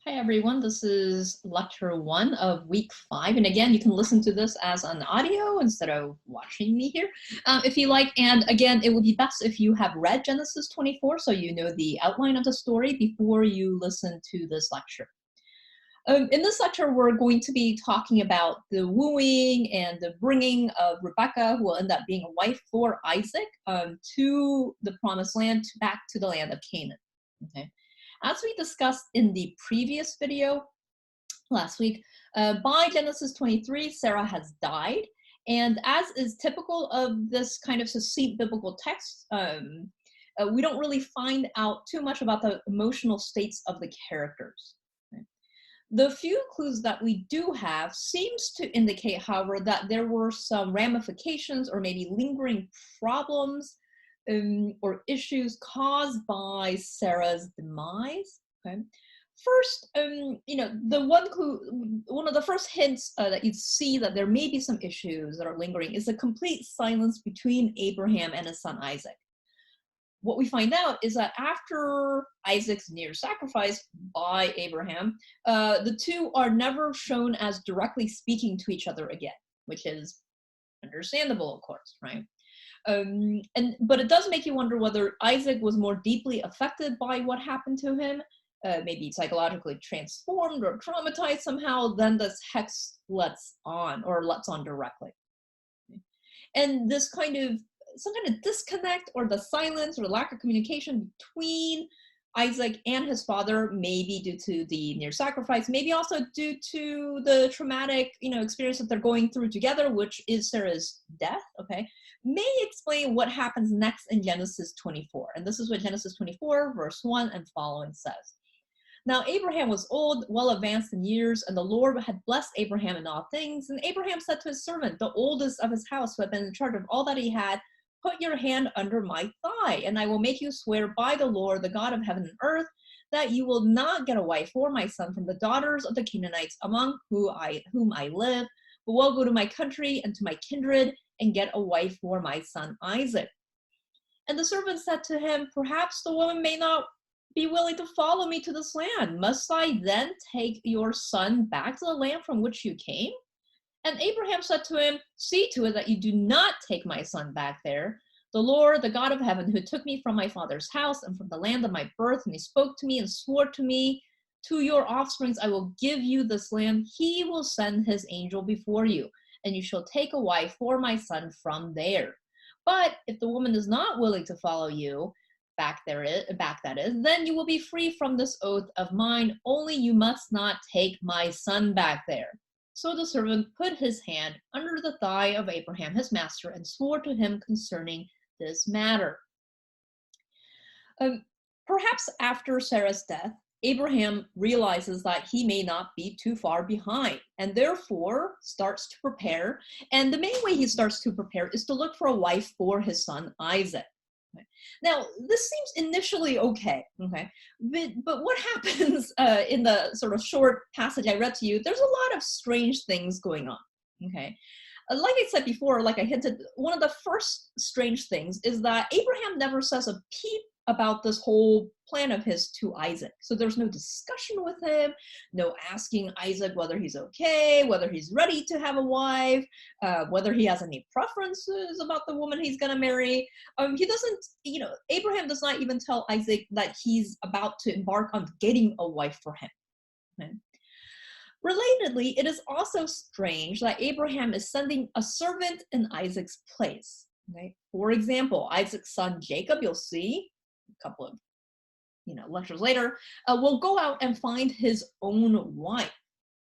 Hi everyone, this is lecture 1 of week 5. And again, you can listen to this as an audio instead of watching me here if you like. And again, it would be best if you have read Genesis 24 so you know the outline of the story before you listen to this lecture. In this lecture, we're going to be talking about the wooing and the bringing of Rebekah, who will end up being a wife for Isaac, to the promised land, back to the land of Canaan. Okay. As we discussed in the previous video last week, by Genesis 23, Sarah has died. And as is typical of this kind of succinct biblical text, we don't really find out too much about the emotional states of the characters. Okay. The few clues that we do have seems to indicate, however, that there were some ramifications or maybe lingering problems or issues caused by Sarah's demise. Okay. First, the one clue, one of the first hints that you see that there may be some issues that are lingering is a complete silence between Abraham and his son Isaac. What we find out is that after Isaac's near sacrifice by Abraham, the two are never shown as directly speaking to each other again, which is understandable, of course, right? But it does make you wonder whether Isaac was more deeply affected by what happened to him, maybe psychologically transformed or traumatized somehow, than this hex lets on directly. And this some kind of disconnect or the silence or the lack of communication between Isaac and his father, maybe due to the near sacrifice, maybe also due to the traumatic, experience that they're going through together, which is Sarah's death, okay, may explain what happens next in Genesis 24. And this is what Genesis 24, verse 1 and following says. Now Abraham was old, well advanced in years, and the Lord had blessed Abraham in all things. And Abraham said to his servant, the oldest of his house, who had been in charge of all that he had, put your hand under my thigh, and I will make you swear by the Lord, the God of heaven and earth, that you will not get a wife for my son from the daughters of the Canaanites among whom I live, but will go to my country and to my kindred and get a wife for my son Isaac. And the servant said to him, perhaps the woman may not be willing to follow me to this land. Must I then take your son back to the land from which you came? And Abraham said to him, see to it that you do not take my son back there. The Lord, the God of heaven, who took me from my father's house and from the land of my birth, and he spoke to me and swore to me, to your offsprings I will give you this land. He will send his angel before you, and you shall take a wife for my son from there. But if the woman is not willing to follow you, back that is, then you will be free from this oath of mine, only you must not take my son back there. So the servant put his hand under the thigh of Abraham, his master, and swore to him concerning this matter. Perhaps after Sarah's death, Abraham realizes that he may not be too far behind and therefore starts to prepare. And the main way he starts to prepare is to look for a wife for his son Isaac. Now, this seems initially okay, but what happens in the sort of short passage I read to you, there's a lot of strange things going on, okay? Like I said before, like I hinted, one of the first strange things is that Abraham never says a peep about this whole plan of his to Isaac. So there's no discussion with him, no asking Isaac whether he's okay, whether he's ready to have a wife, whether he has any preferences about the woman he's gonna marry. He doesn't, Abraham does not even tell Isaac that he's about to embark on getting a wife for him. Okay? Relatedly, it is also strange that Abraham is sending a servant in Isaac's place. Okay? For example, Isaac's son Jacob, you'll see a couple of lectures later, will go out and find his own wife.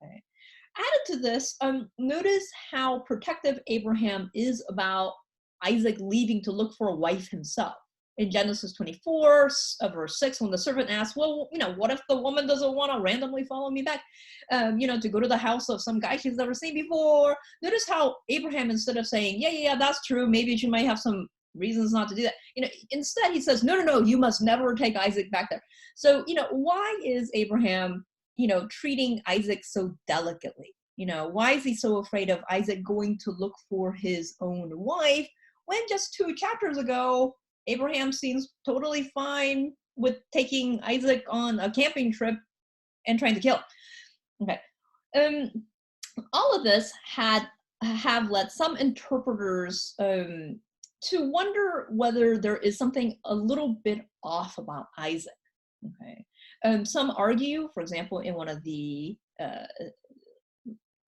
Okay? Added to this, notice how protective Abraham is about Isaac leaving to look for a wife himself. In Genesis 24, verse 6, when the servant asks, well, what if the woman doesn't want to randomly follow me back, to go to the house of some guy she's never seen before? Notice how Abraham, instead of saying, yeah, that's true, maybe she might have some reasons not to do that, instead he says, no, you must never take Isaac back there. So, why is Abraham, treating Isaac so delicately? Why is he so afraid of Isaac going to look for his own wife when just 2 chapters ago, Abraham seems totally fine with taking Isaac on a camping trip and trying to kill him. Okay. All of this have led some interpreters to wonder whether there is something a little bit off about Isaac. Okay. Some argue, for example, in one of the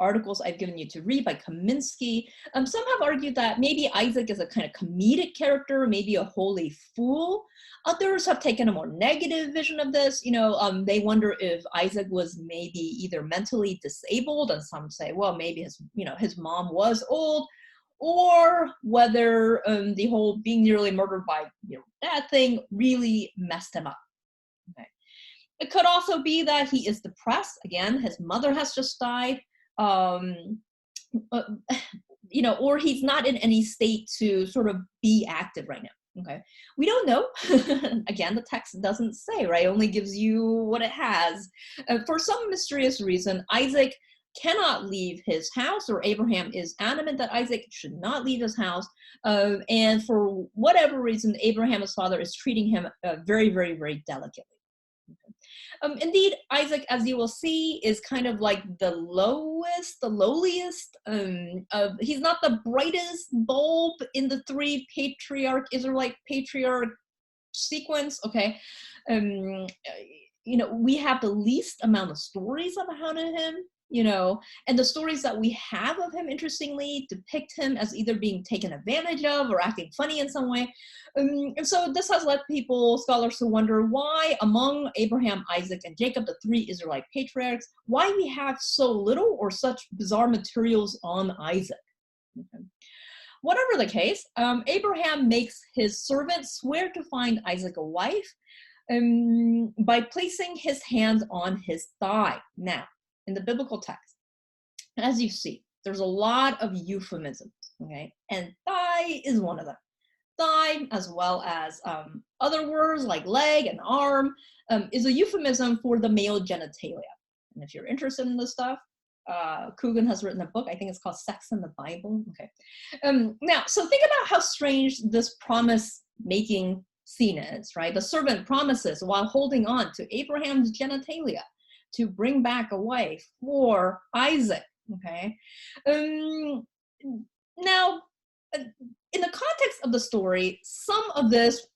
articles I've given you to read by Kaminsky, some have argued that maybe Isaac is a kind of comedic character, maybe a holy fool. Others have taken a more negative vision of this. They wonder if Isaac was maybe either mentally disabled, and some say, well, maybe his mom was old, or whether the whole being nearly murdered by dad thing really messed him up. Okay. It could also be that he is depressed. Again, his mother has just died. Or he's not in any state to sort of be active right now. Okay, we don't know. Again, the text doesn't say, right? It only gives you what it has. For some mysterious reason, Isaac cannot leave his house, or Abraham is adamant that Isaac should not leave his house. And for whatever reason, Abraham, his father, is treating him very, very, very delicately. Indeed, Isaac, as you will see, is kind of like the lowliest. He's not the brightest bulb in the three Israelite patriarch sequence. Okay, we have the least amount of stories about him. And the stories that we have of him, interestingly, depict him as either being taken advantage of or acting funny in some way. And so this has led scholars to wonder why among Abraham, Isaac, and Jacob, the three Israelite patriarchs, why we have so little or such bizarre materials on Isaac. Okay. Whatever the case, Abraham makes his servant swear to find Isaac a wife by placing his hands on his thigh. Now, in the biblical text, as you see, there's a lot of euphemisms, okay? And thigh is one of them. Thigh, as well as other words like leg and arm, is a euphemism for the male genitalia. And if you're interested in this stuff, Coogan has written a book, I think it's called Sex in the Bible. Okay. Now, so think about how strange this promise-making scene is, right? The servant promises while holding on to Abraham's genitalia to bring back a wife for Isaac, okay? Now, in the context of the story, some of this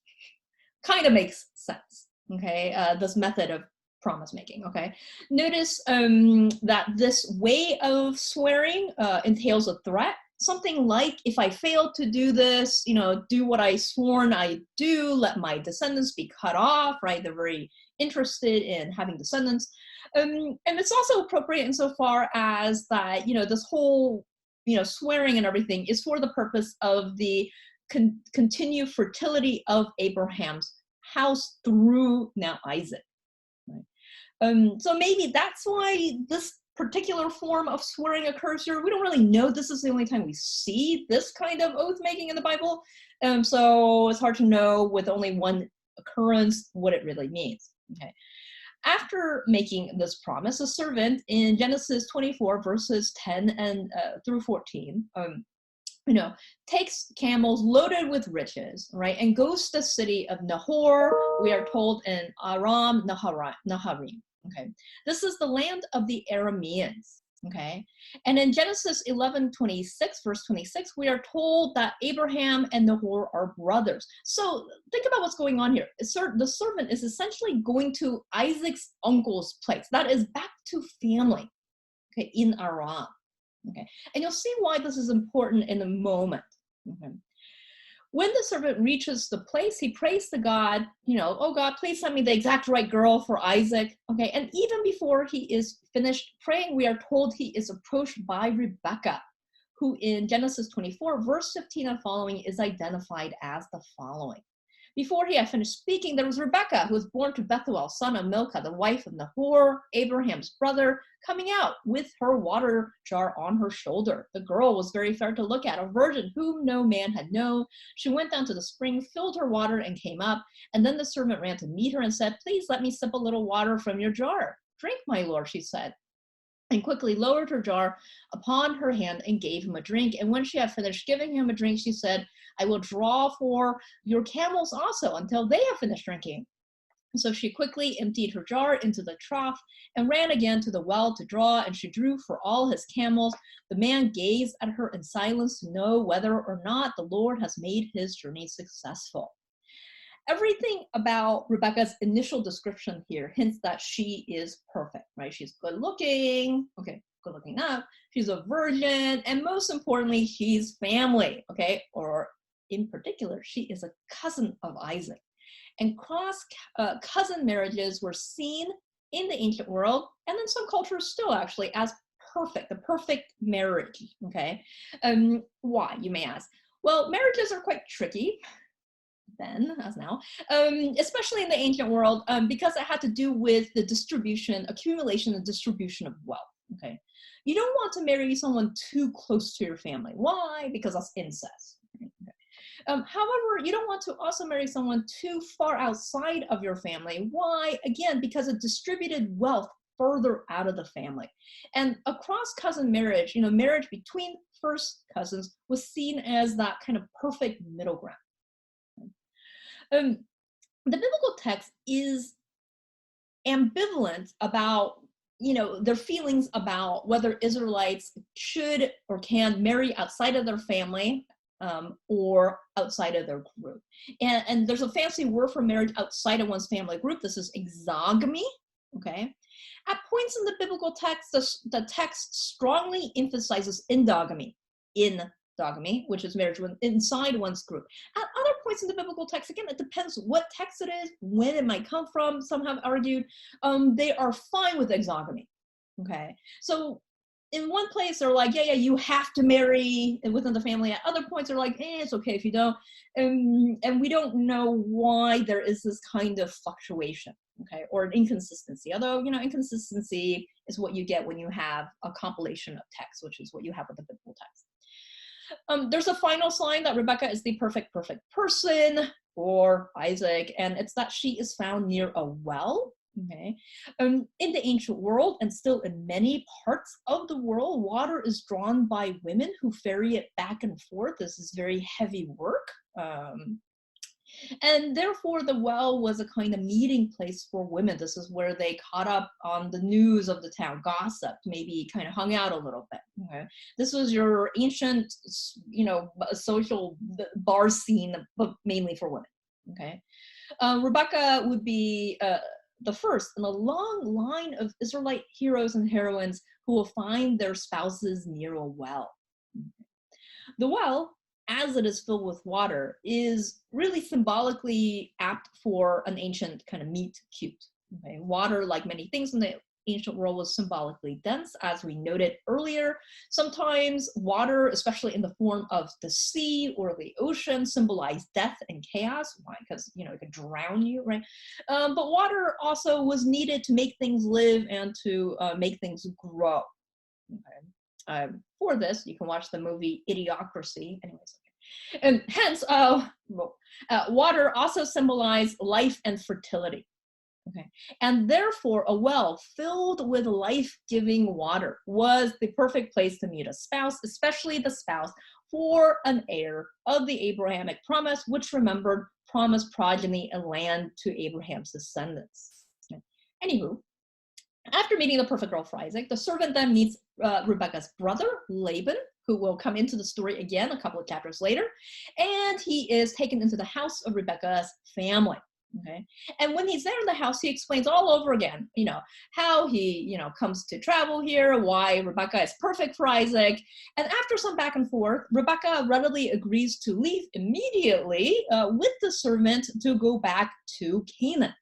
kind of makes sense, okay? This method of promise making, okay? Notice that this way of swearing entails a threat, something like, if I fail to do this, do what I sworn I do, let my descendants be cut off, right? They're very interested in having descendants. And it's also appropriate insofar as that, this whole, swearing and everything is for the purpose of the continued fertility of Abraham's house through now Isaac. Right? So maybe that's why this particular form of swearing occurs here. We don't really know. This is the only time we see this kind of oath making in the Bible. So it's hard to know with only one occurrence what it really means. Okay. After making this promise, a servant in Genesis 24 verses 10 and through 14, takes camels loaded with riches, right, and goes to the city of Nahor. We are told in Aram Naharim. Okay, this is the land of the Arameans. Okay, and in Genesis 11:26, verse 26, we are told that Abraham and Nahor are brothers. So think about what's going on here. The servant is essentially going to Isaac's uncle's place. That is back to family, okay, in Aram. Okay, and you'll see why this is important in a moment. Okay. When the servant reaches the place, he prays to God, oh God, please send me the exact right girl for Isaac. Okay, and even before he is finished praying, we are told he is approached by Rebekah, who in Genesis 24, verse 15 and following is identified as the following. Before he had finished speaking, there was Rebekah, who was born to Bethuel, son of Milcah, the wife of Nahor, Abraham's brother, coming out with her water jar on her shoulder. The girl was very fair to look at, a virgin whom no man had known. She went down to the spring, filled her water, and came up. And then the servant ran to meet her and said, "Please let me sip a little water from your jar." "Drink, my lord," she said, and quickly lowered her jar upon her hand and gave him a drink. And when she had finished giving him a drink, she said, "I will draw for your camels also until they have finished drinking." So she quickly emptied her jar into the trough and ran again to the well to draw, and she drew for all his camels. The man gazed at her in silence to know whether or not the Lord has made his journey successful. Everything about Rebekah's initial description here hints that she is perfect, right? She's good looking, okay, good looking enough. She's a virgin, and most importantly, she's family, okay? Or in particular, she is a cousin of Isaac. And cross cousin marriages were seen in the ancient world, and in some cultures still actually, as perfect, the perfect marriage, okay? Why, you may ask? Well, marriages are quite tricky then as now, especially in the ancient world, because it had to do with the distribution, accumulation and distribution of wealth, okay? You don't want to marry someone too close to your family. Why? Because that's incest. Okay. However, you don't want to also marry someone too far outside of your family. Why? Again, because it distributed wealth further out of the family. And a cross-cousin marriage, marriage between first cousins was seen as that kind of perfect middle ground. The biblical text is ambivalent about, their feelings about whether Israelites should or can marry outside of their family or outside of their group. And there's a fancy word for marriage outside of one's family group. This is exogamy, okay? At points in the biblical text, the text strongly emphasizes endogamy, which is marriage inside one's group. At other points in the biblical text, again, it depends what text it is, when it might come from. Some have argued they are fine with exogamy, okay? So in one place, they're like, yeah, you have to marry within the family. At other points, they're like, it's okay if you don't. And we don't know why there is this kind of fluctuation, okay, or an inconsistency. Although, inconsistency is what you get when you have a compilation of text, which is what you have with the biblical text. There's a final sign that Rebekah is the perfect person for Isaac, and it's that she is found near a well. Okay. In the ancient world, and still in many parts of the world, water is drawn by women who ferry it back and forth. This is very heavy work. And therefore, the well was a kind of meeting place for women. This is where they caught up on the news of the town, gossiped, maybe kind of hung out a little bit. Okay? This was your ancient, social bar scene, but mainly for women. Okay, Rebekah would be the first in a long line of Israelite heroes and heroines who will find their spouses near a well. The well, as it is filled with water, is really symbolically apt for an ancient kind of meet cute. Okay? Water, like many things in the ancient world, was symbolically dense, as we noted earlier. Sometimes water, especially in the form of the sea or the ocean, symbolized death and chaos. Why? Because, it could drown you, right? But water also was needed to make things live and to make things grow. Okay? For this, you can watch the movie Idiocracy. Anyways, okay. And hence, water also symbolized life and fertility. Okay. And therefore, a well filled with life-giving water was the perfect place to meet a spouse, especially the spouse for an heir of the Abrahamic promise, which, remembered, promised progeny and land to Abraham's descendants. Okay. Anywho, after meeting the perfect girl for Isaac, the servant then meets Rebekah's brother, Laban, who will come into the story again a couple of chapters later, and he is taken into the house of Rebekah's family. Okay, and when he's there in the house, he explains all over again, how he, comes to travel here, why Rebekah is perfect for Isaac, and after some back and forth, Rebekah readily agrees to leave immediately with the servant to go back to Canaan.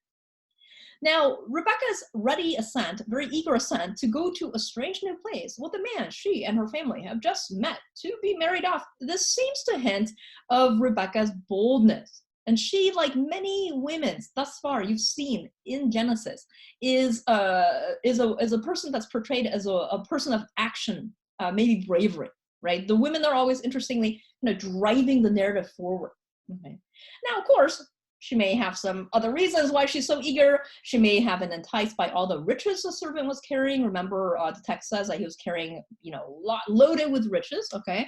Now, Rebekah's ready assent, very eager assent, to go to a strange new place with a man she and her family have just met to be married off. This seems to hint of Rebekah's boldness. And she, like many women thus far you've seen in Genesis, is a person that's portrayed as a person of action, maybe bravery, right? The women are always, interestingly, driving the narrative forward. Okay. Now, of course, she may have some other reasons why she's so eager. She may have been enticed by all the riches the servant was carrying. Remember, the text says that he was carrying, loaded with riches, okay?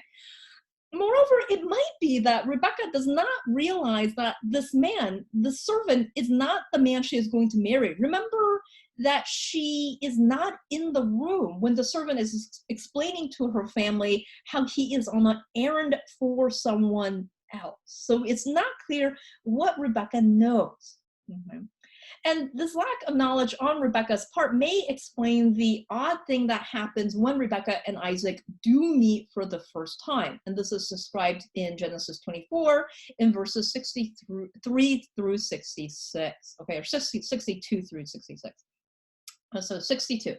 Moreover, it might be that Rebekah does not realize that this man, the servant, is not the man she is going to marry. Remember that she is not in the room when the servant is explaining to her family how he is on an errand for someone else. So it's not clear what Rebekah knows. Mhm. And this lack of knowledge on Rebekah's part may explain the odd thing that happens when Rebekah and Isaac do meet for the first time. And this is described in Genesis 24 in verses 63 through 66, okay, or 62 through 66. So 62.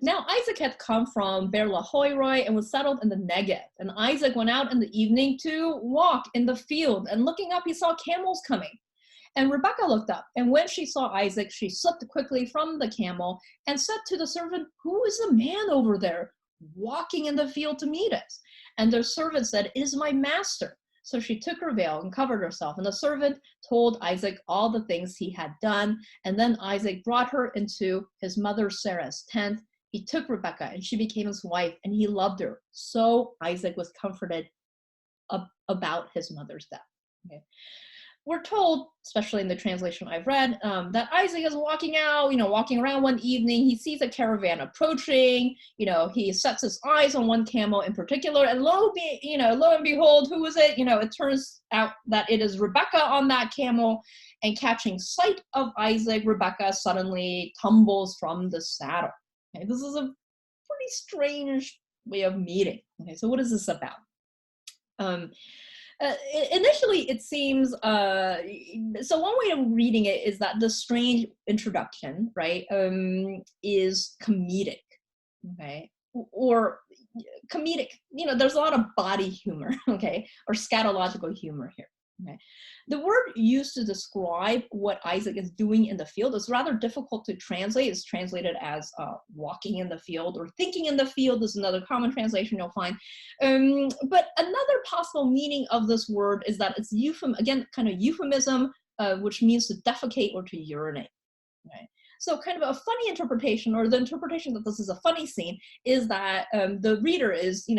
Now Isaac had come from Beer Lahai and was settled in the Negev. And Isaac went out in the evening to walk in the field. And looking up, he saw camels coming. And Rebekah looked up, and when she saw Isaac, she slipped quickly from the camel and said to the servant, "Who is the man over there walking in the field to meet us?" And the servant said, "It is my master." So she took her veil and covered herself, and the servant told Isaac all the things he had done. And then Isaac brought her into his mother Sarah's tent. He took Rebekah, and she became his wife, and he loved her. So Isaac was comforted about his mother's death. Okay. We're told, especially in the translation I've read, that Isaac is walking around one evening. He sees a caravan approaching. He sets his eyes on one camel in particular, and lo and behold, who is it? It turns out that it is Rebekah on that camel. And catching sight of Isaac, Rebekah suddenly tumbles from the saddle. Okay, this is a pretty strange way of meeting. Okay, so what is this about? Initially, it seems, so one way of reading it is that the strange introduction, right, is comedic, okay, or comedic, there's a lot of body humor, okay, or scatological humor here. Okay. The word used to describe what Isaac is doing in the field is rather difficult to translate. It's translated as walking in the field, or thinking in the field is another common translation you'll find. But another possible meaning of this word is that it's kind of euphemism, which means to defecate or to urinate. Right? So kind of a funny interpretation, or the interpretation that this is a funny scene, is that the reader is,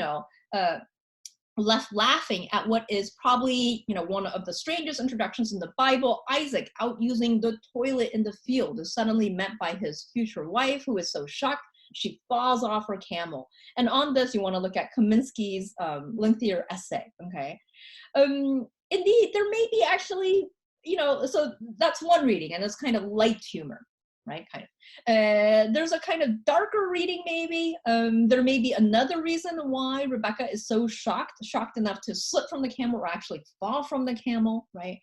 left laughing at what is probably, one of the strangest introductions in the Bible. Isaac out using the toilet in the field is suddenly met by his future wife, who is so shocked she falls off her camel. And on this, you want to look at Kaminsky's lengthier essay. Okay, indeed, there may be actually, so that's one reading, and it's kind of light humor. Right, kind of. There's a kind of darker reading, maybe. There may be another reason why Rebekah is so shocked enough to slip from the camel or actually fall from the camel, right?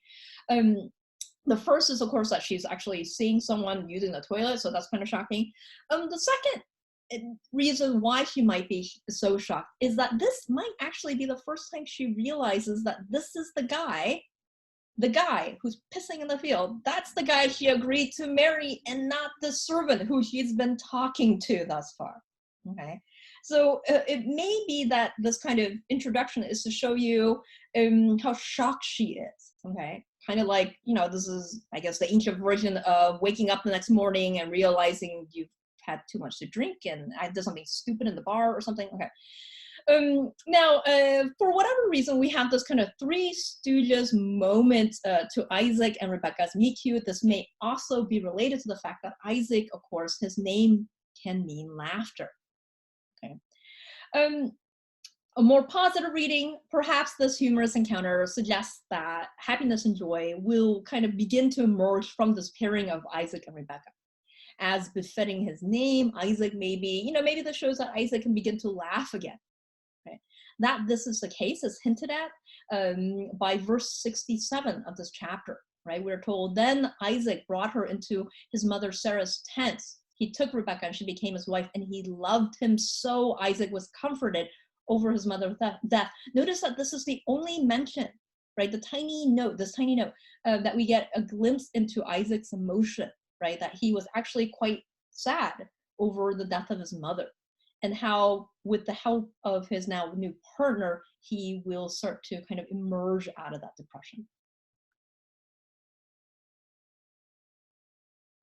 The first is, of course, that she's actually seeing someone using the toilet, so that's kind of shocking. The second reason why she might be so shocked is that this might actually be the first time she realizes that this is the guy who's pissing in the field. That's the guy she agreed to marry, and not the servant who she's been talking to thus far. Okay, so it may be that this kind of introduction is to show you how shocked she is. Okay, kind of like, this is, I guess, the ancient version of waking up the next morning and realizing you've had too much to drink and I did something stupid in the bar or something. Okay. Now, for whatever reason, we have this kind of Three Stooges moment to Isaac and Rebekah's meet cute. This may also be related to the fact that Isaac, of course, his name can mean laughter. Okay. A more positive reading, perhaps this humorous encounter suggests that happiness and joy will kind of begin to emerge from this pairing of Isaac and Rebekah. As befitting his name, Isaac maybe this shows that Isaac can begin to laugh again. Okay. That this is the case is hinted at by verse 67 of this chapter, right? We're told, then Isaac brought her into his mother Sarah's tent. He took Rebekah and she became his wife, and he loved him so. Isaac was comforted over his mother's death. Notice that this is the only mention, right? This tiny note that we get a glimpse into Isaac's emotion, right? That he was actually quite sad over the death of his mother, and how with the help of his now new partner, he will start to kind of emerge out of that depression.